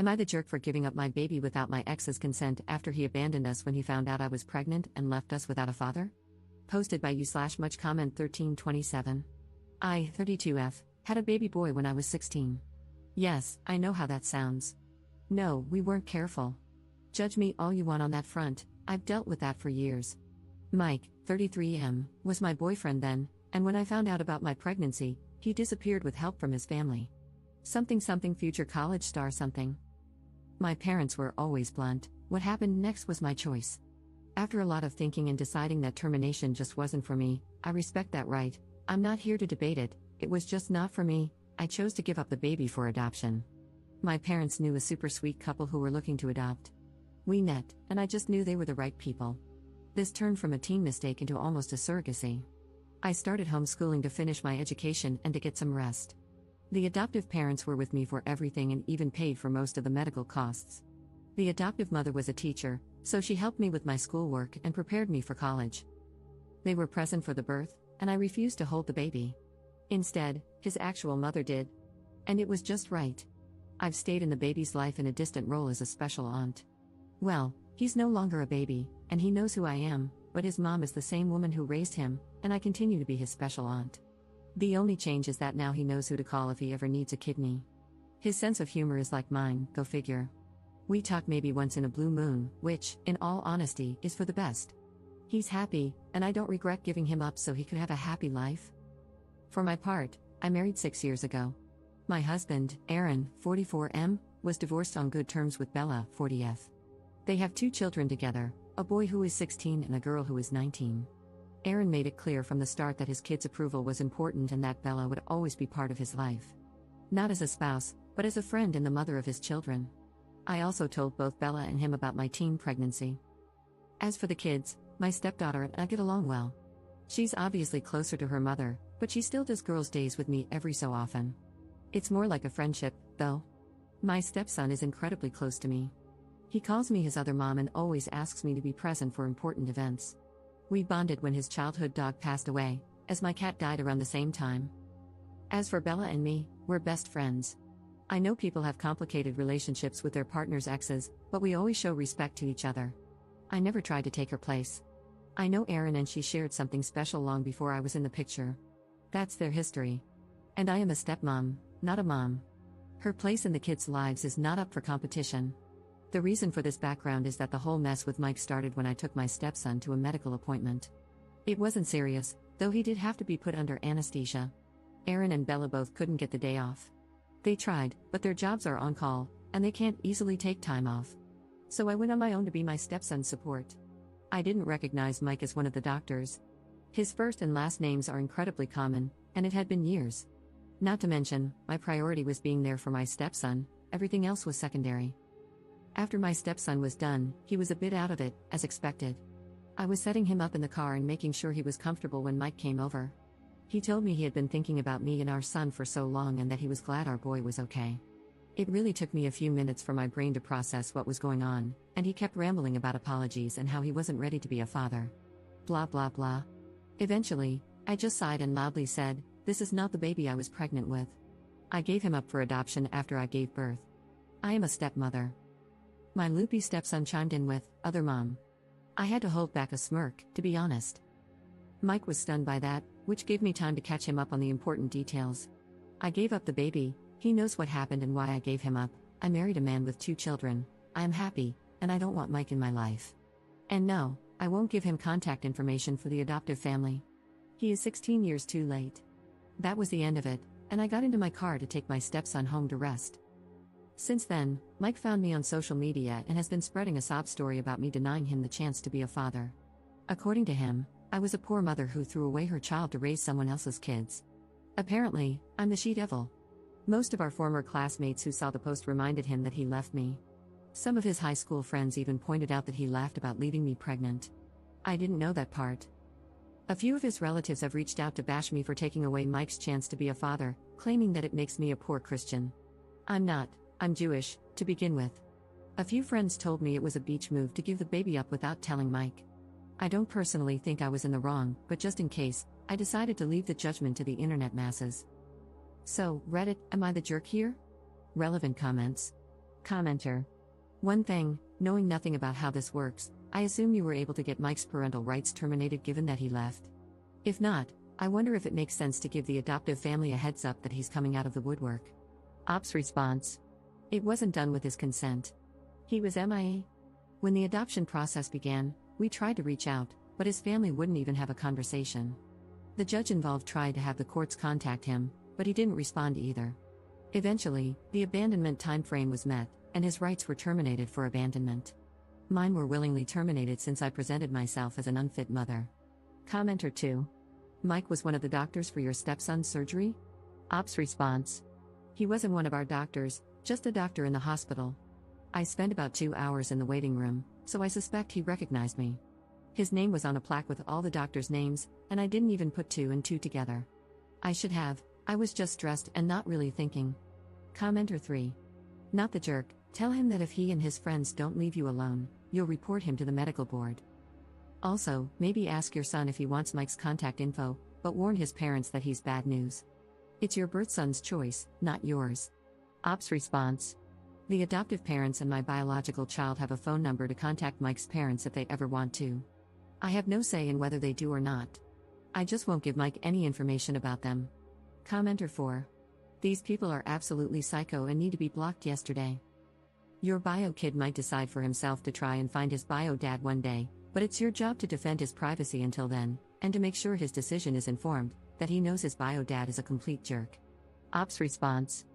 Am I the jerk for giving up my baby without my ex's consent after he abandoned us when he found out I was pregnant and left us without a father? Posted by you/much comment 1327. I, 32F, had a baby boy when I was 16. Yes, I know how that sounds. No, we weren't careful. Judge me all you want on that front, I've dealt with that for years. Mike, 33M, was my boyfriend then, and when I found out about my pregnancy, he disappeared with help from his family. Something future college star something. My parents were always blunt, what happened next was my choice. After a lot of thinking and deciding that termination just wasn't for me, I respect that right, I'm not here to debate it, it was just not for me, I chose to give up the baby for adoption. My parents knew a super sweet couple who were looking to adopt. We met, and I just knew they were the right people. This turned from a teen mistake into almost a surrogacy. I started homeschooling to finish my education and to get some rest. The adoptive parents were with me for everything and even paid for most of the medical costs. The adoptive mother was a teacher, so she helped me with my schoolwork and prepared me for college. They were present for the birth, and I refused to hold the baby. Instead, his actual mother did. And it was just right. I've stayed in the baby's life in a distant role as a special aunt. Well, he's no longer a baby, and he knows who I am, but his mom is the same woman who raised him, and I continue to be his special aunt. The only change is that now he knows who to call if he ever needs a kidney. His sense of humor is like mine, go figure. We talk maybe once in a blue moon, which, in all honesty, is for the best. He's happy, and I don't regret giving him up so he could have a happy life. For my part, I married 6 years ago. My husband, Aaron, 44M, was divorced on good terms with Bella, 40F. They have 2 children together, a boy who is 16 and a girl who is 19. Aaron made it clear from the start that his kids' approval was important and that Bella would always be part of his life. Not as a spouse, but as a friend and the mother of his children. I also told both Bella and him about my teen pregnancy. As for the kids, my stepdaughter and I get along well. She's obviously closer to her mother, but she still does girls' days with me every so often. It's more like a friendship, though. My stepson is incredibly close to me. He calls me his other mom and always asks me to be present for important events. We bonded when his childhood dog passed away, as my cat died around the same time. As for Bella and me, we're best friends. I know people have complicated relationships with their partner's exes, but we always show respect to each other. I never tried to take her place. I know Aaron and she shared something special long before I was in the picture. That's their history. And I am a stepmom, not a mom. Her place in the kids' lives is not up for competition. The reason for this background is that the whole mess with Mike started when I took my stepson to a medical appointment. It wasn't serious, though he did have to be put under anesthesia. Aaron and Bella both couldn't get the day off. They tried, but their jobs are on call, and they can't easily take time off. So I went on my own to be my stepson's support. I didn't recognize Mike as one of the doctors. His first and last names are incredibly common, and it had been years. Not to mention, my priority was being there for my stepson, everything else was secondary. After my stepson was done, he was a bit out of it, as expected. I was setting him up in the car and making sure he was comfortable when Mike came over. He told me he had been thinking about me and our son for so long and that he was glad our boy was okay. It really took me a few minutes for my brain to process what was going on, and he kept rambling about apologies and how he wasn't ready to be a father. Blah blah blah. Eventually, I just sighed and loudly said, "This is not the baby I was pregnant with." I gave him up for adoption after I gave birth. I am a stepmother. My loopy stepson chimed in with, "Other mom." I had to hold back a smirk, to be honest. Mike was stunned by that, which gave me time to catch him up on the important details. I gave up the baby, he knows what happened and why I gave him up. I married a man with 2 children, I am happy, and I don't want Mike in my life. And no, I won't give him contact information for the adoptive family. He is 16 years too late. That was the end of it, and I got into my car to take my stepson home to rest. Since then, Mike found me on social media and has been spreading a sob story about me denying him the chance to be a father. According to him, I was a poor mother who threw away her child to raise someone else's kids. Apparently, I'm the she-devil. Most of our former classmates who saw the post reminded him that he left me. Some of his high school friends even pointed out that he laughed about leaving me pregnant. I didn't know that part. A few of his relatives have reached out to bash me for taking away Mike's chance to be a father, claiming that it makes me a poor Christian. I'm not. I'm Jewish, to begin with. A few friends told me it was a beach move to give the baby up without telling Mike. I don't personally think I was in the wrong, but just in case, I decided to leave the judgment to the internet masses. So, Reddit, am I the jerk here? Relevant comments. Commenter. One thing, knowing nothing about how this works, I assume you were able to get Mike's parental rights terminated given that he left. If not, I wonder if it makes sense to give the adoptive family a heads up that he's coming out of the woodwork. Ops response. It wasn't done with his consent. He was MIA. When the adoption process began, we tried to reach out, but his family wouldn't even have a conversation. The judge involved tried to have the courts contact him, but he didn't respond either. Eventually, the abandonment timeframe was met, and his rights were terminated for abandonment. Mine were willingly terminated since I presented myself as an unfit mother. Commenter 2. Mike was one of the doctors for your stepson's surgery? Ops response. He wasn't one of our doctors, just a doctor in the hospital. I spent about 2 hours in the waiting room, so I suspect he recognized me. His name was on a plaque with all the doctors' names, and I didn't even put 2 and 2 together. I should have, I was just stressed and not really thinking. Commenter 3. Not the jerk, tell him that if he and his friends don't leave you alone, you'll report him to the medical board. Also, maybe ask your son if he wants Mike's contact info, but warn his parents that he's bad news. It's your birth son's choice, not yours. Ops response. The adoptive parents and my biological child have a phone number to contact Mike's parents if they ever want to. I have no say in whether they do or not. I just won't give Mike any information about them. Commenter 4. These people are absolutely psycho and need to be blocked yesterday. Your bio kid might decide for himself to try and find his bio dad one day, but it's your job to defend his privacy until then, and to make sure his decision is informed, that he knows his bio dad is a complete jerk. Ops response.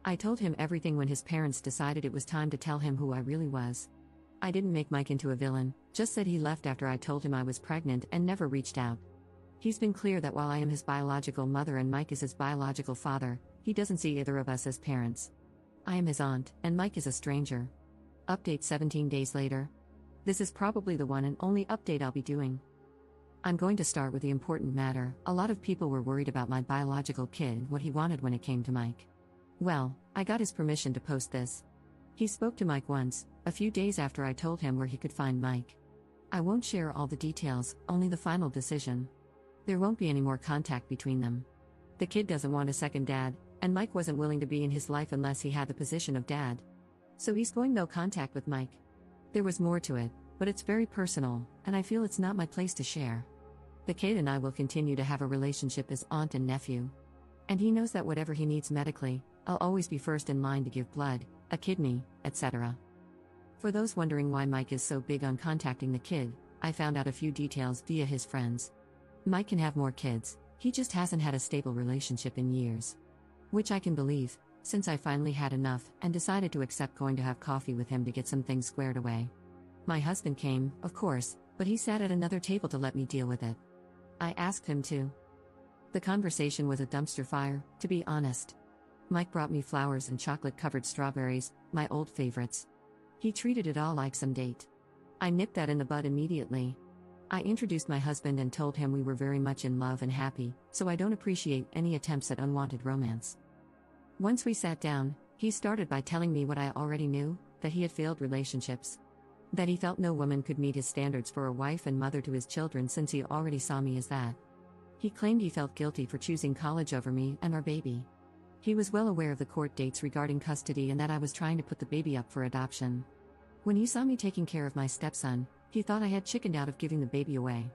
I told him everything when his parents decided it was time to tell him who I really was. I didn't make Mike into a villain, just said he left after I told him I was pregnant and never reached out. He's been clear that while I am his biological mother and Mike is his biological father, he doesn't see either of us as parents. I am his aunt, and Mike is a stranger. Update 17 days later. This is probably the one and only update I'll be doing. I'm going to start with the important matter. A lot of people were worried about my biological kid, what he wanted when it came to Mike. Well, I got his permission to post this. He spoke to Mike once, a few days after I told him where he could find Mike. I won't share all the details, only the final decision. There won't be any more contact between them. The kid doesn't want a second dad, and Mike wasn't willing to be in his life unless he had the position of dad. So he's going no contact with Mike. There was more to it, but it's very personal, and I feel it's not my place to share. The kid and I will continue to have a relationship as aunt and nephew. And he knows that whatever he needs medically, I'll always be first in line to give blood, a kidney, etc. For those wondering why Mike is so big on contacting the kid, I found out a few details via his friends. Mike can have more kids, he just hasn't had a stable relationship in years. Which I can believe, since I finally had enough and decided to accept going to have coffee with him to get some things squared away. My husband came, of course, but he sat at another table to let me deal with it. I asked him to. The conversation was a dumpster fire, to be honest. Mike brought me flowers and chocolate-covered strawberries, my old favorites. He treated it all like some date. I nipped that in the bud immediately. I introduced my husband and told him we were very much in love and happy, so I don't appreciate any attempts at unwanted romance. Once we sat down, he started by telling me what I already knew, that he had failed relationships. That he felt no woman could meet his standards for a wife and mother to his children since he already saw me as that. He claimed he felt guilty for choosing college over me and our baby. He was well aware of the court dates regarding custody and that I was trying to put the baby up for adoption. When he saw me taking care of my stepson, he thought I had chickened out of giving the baby away.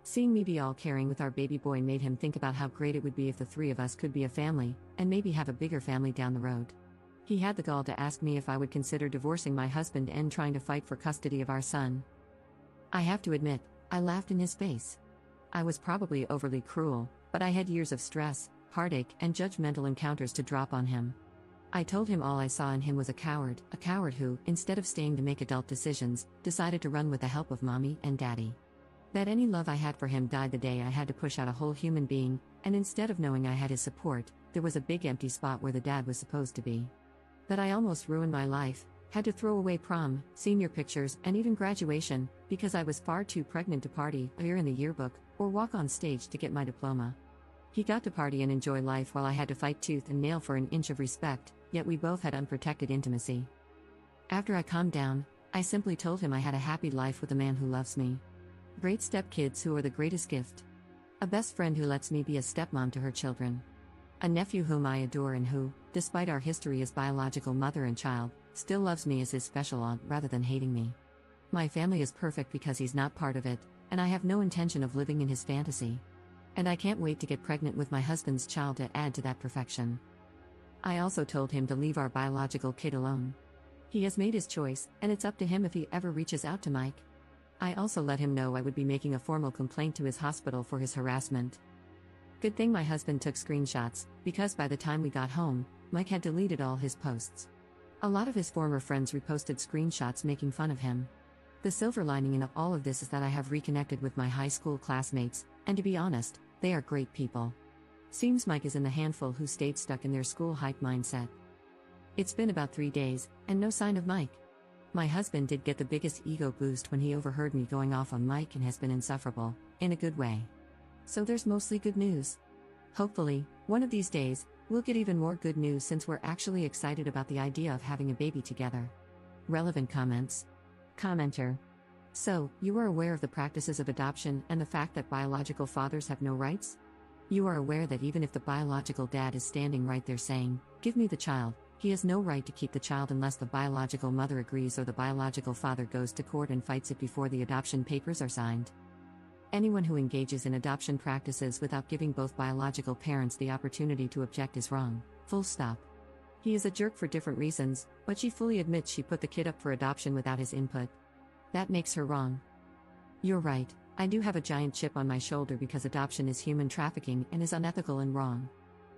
Seeing me be all caring with our baby boy made him think about how great it would be if the three of us could be a family, and maybe have a bigger family down the road. He had the gall to ask me if I would consider divorcing my husband and trying to fight for custody of our son. I have to admit, I laughed in his face. I was probably overly cruel, but I had years of stress, heartache, and judgmental encounters to drop on him. I told him all I saw in him was a coward who, instead of staying to make adult decisions, decided to run with the help of mommy and daddy. That any love I had for him died the day I had to push out a whole human being, and instead of knowing I had his support, there was a big empty spot where the dad was supposed to be. That I almost ruined my life, had to throw away prom, senior pictures, and even graduation, because I was far too pregnant to party, appear in the yearbook, or walk on stage to get my diploma. He got to party and enjoy life while I had to fight tooth and nail for an inch of respect, yet we both had unprotected intimacy. After I calmed down, I simply told him I had a happy life with a man who loves me. Great stepkids who are the greatest gift. A best friend who lets me be a stepmom to her children. A nephew whom I adore and who, despite our history as biological mother and child, Still loves me as his special aunt rather than hating me. My family is perfect because he's not part of it, and I have no intention of living in his fantasy. And I can't wait to get pregnant with my husband's child to add to that perfection. I also told him to leave our biological kid alone. He has made his choice, and it's up to him if he ever reaches out to Mike. I also let him know I would be making a formal complaint to his hospital for his harassment. Good thing my husband took screenshots, because by the time we got home, Mike had deleted all his posts. A lot of his former friends reposted screenshots making fun of him. The silver lining in all of this is that I have reconnected with my high school classmates, and to be honest, they are great people. Seems Mike is in the handful who stayed stuck in their school hype mindset. It's been about 3 days, and no sign of Mike. My husband did get the biggest ego boost when he overheard me going off on Mike and has been insufferable, in a good way. So there's mostly good news. Hopefully, one of these days, we'll get even more good news since we're actually excited about the idea of having a baby together. Relevant comments. Commenter. So, you are aware of the practices of adoption and the fact that biological fathers have no rights? You are aware that even if the biological dad is standing right there saying, "Give me the child," he has no right to keep the child unless the biological mother agrees or the biological father goes to court and fights it before the adoption papers are signed. Anyone who engages in adoption practices without giving both biological parents the opportunity to object is wrong, full stop. He is a jerk for different reasons, but she fully admits she put the kid up for adoption without his input. That makes her wrong. You're right, I do have a giant chip on my shoulder because adoption is human trafficking and is unethical and wrong.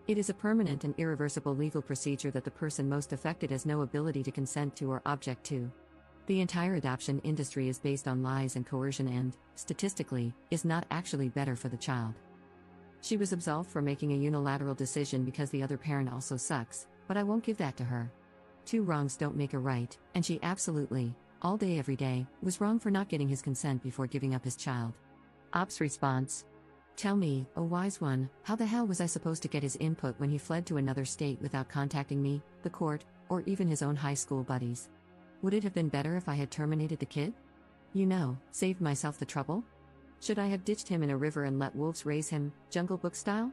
It is a permanent and irreversible legal procedure that the person most affected has no ability to consent to or object to. The entire adoption industry is based on lies and coercion and, statistically, is not actually better for the child. She was absolved for making a unilateral decision because the other parent also sucks, but I won't give that to her. 2 wrongs don't make a right, and she absolutely, all day every day, was wrong for not getting his consent before giving up his child. Ops response. Tell me, oh wise one, how the hell was I supposed to get his input when he fled to another state without contacting me, the court, or even his own high school buddies? Would it have been better if I had terminated the kid? Saved myself the trouble? Should I have ditched him in a river and let wolves raise him, Jungle Book style?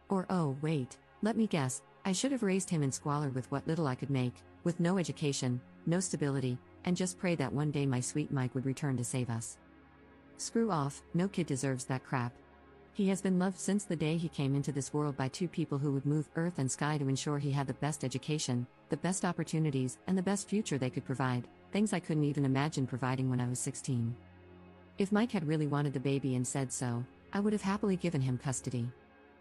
Or oh wait, let me guess, I should have raised him in squalor with what little I could make, with no education, no stability, and just pray that one day my sweet Mike would return to save us. Screw off, no kid deserves that crap. He has been loved since the day he came into this world by 2 people who would move earth and sky to ensure he had the best education, the best opportunities, and the best future they could provide, things I couldn't even imagine providing when I was 16. If Mike had really wanted the baby and said so, I would have happily given him custody.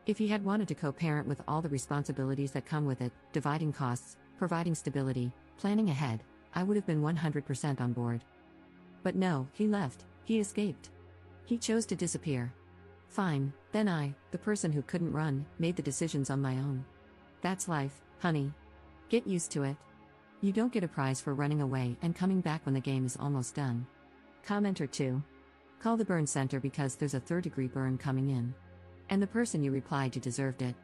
If he had wanted to co-parent with all the responsibilities that come with it, dividing costs, providing stability, planning ahead, I would have been 100% on board. But no, he left, he escaped. He chose to disappear. Fine, then I, the person who couldn't run, made the decisions on my own. That's life, honey. Get used to it. You don't get a prize for running away and coming back when the game is almost done. Commenter 2. Call the burn center because there's a 3rd-degree burn coming in. And the person you replied to deserved it.